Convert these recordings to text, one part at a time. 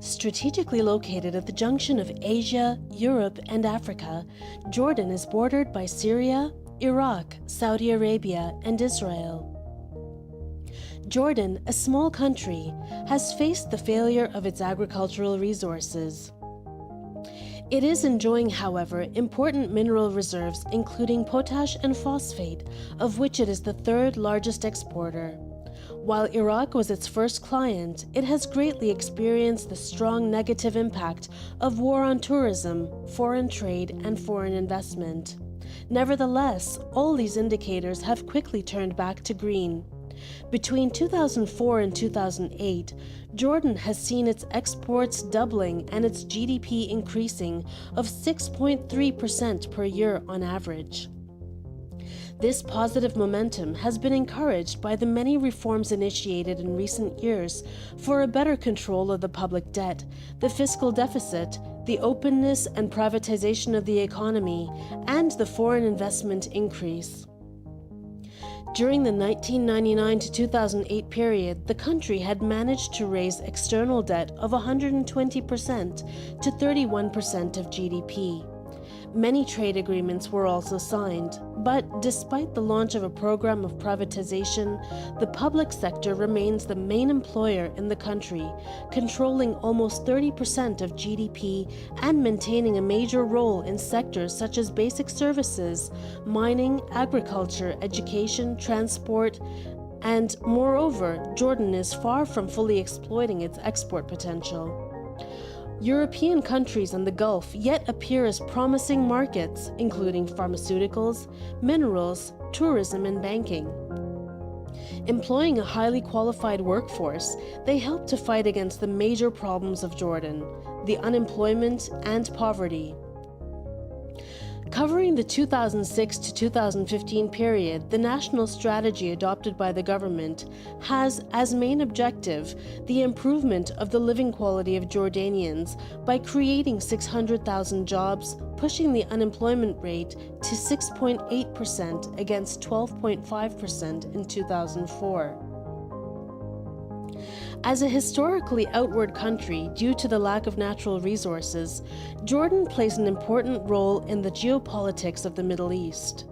Strategically located at the junction of Asia, Europe, and Africa, Jordan is bordered by Syria, Iraq, Saudi Arabia, and Israel. Jordan, a small country, has faced the failure of its agricultural resources. It is enjoying, however, important mineral reserves including potash and phosphate, of which it is the third largest exporter. While Iraq was its first client, it has greatly experienced the strong negative impact of war on tourism, foreign trade, and foreign investment. Nevertheless, all these indicators have quickly turned back to green. Between 2004 and 2008, Jordan has seen its exports doubling and its GDP increasing of 6.3% per year on average. This positive momentum has been encouraged by the many reforms initiated in recent years for a better control of the public debt, the fiscal deficit, the openness and privatization of the economy, and the foreign investment increase. During the 1999 to 2008 period, the country had managed to raise external debt of 120% to 31% of GDP. Many trade agreements were also signed, but despite the launch of a program of privatization, the public sector remains the main employer in the country, controlling almost 30% of GDP and maintaining a major role in sectors such as basic services, mining, agriculture, education, transport, and moreover, Jordan is far from fully exploiting its export potential. European countries in the Gulf yet appear as promising markets, including pharmaceuticals, minerals, tourism, and banking. Employing a highly qualified workforce, they help to fight against the major problems of Jordan, the unemployment and poverty. Covering the 2006 to 2015 period, the national strategy adopted by the government has as main objective the improvement of the living quality of Jordanians by creating 600,000 jobs, pushing the unemployment rate to 6.8% against 12.5% in 2004. As a historically outward country due to the lack of natural resources, Jordan plays an important role in the geopolitics of the Middle East.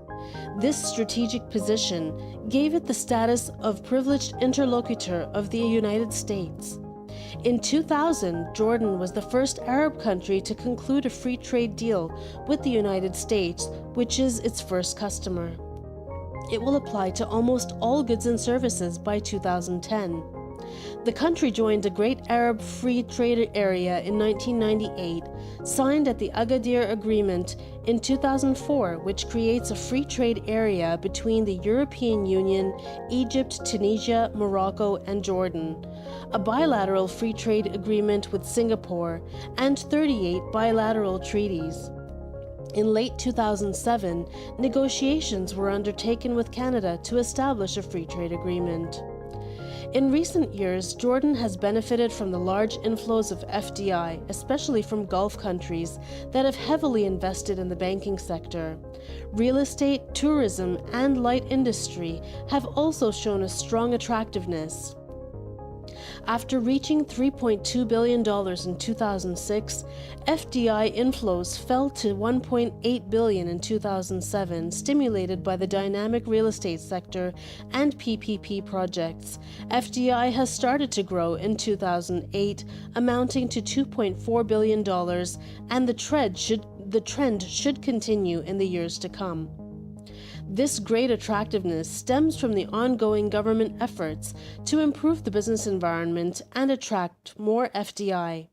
This strategic position gave it the status of privileged interlocutor of the United States. In 2000, Jordan was the first Arab country to conclude a free trade deal with the United States, which is its first customer. It will apply to almost all goods and services by 2010. The country joined the Great Arab Free Trade Area in 1998, signed at the Agadir Agreement in 2004, which creates a free trade area between the European Union, Egypt, Tunisia, Morocco, and Jordan, a bilateral free trade agreement with Singapore, and 38 bilateral treaties. In late 2007, negotiations were undertaken with Canada to establish a free trade agreement. In recent years, Jordan has benefited from the large inflows of FDI, especially from Gulf countries that have heavily invested in the banking sector. Real estate, tourism, and light industry have also shown a strong attractiveness. After reaching $3.2 billion in 2006, FDI inflows fell to $1.8 billion in 2007, stimulated by the dynamic real estate sector and PPP projects. FDI has started to grow in 2008, amounting to $2.4 billion, and the trend should continue in the years to come. This great attractiveness stems from the ongoing government efforts to improve the business environment and attract more FDI.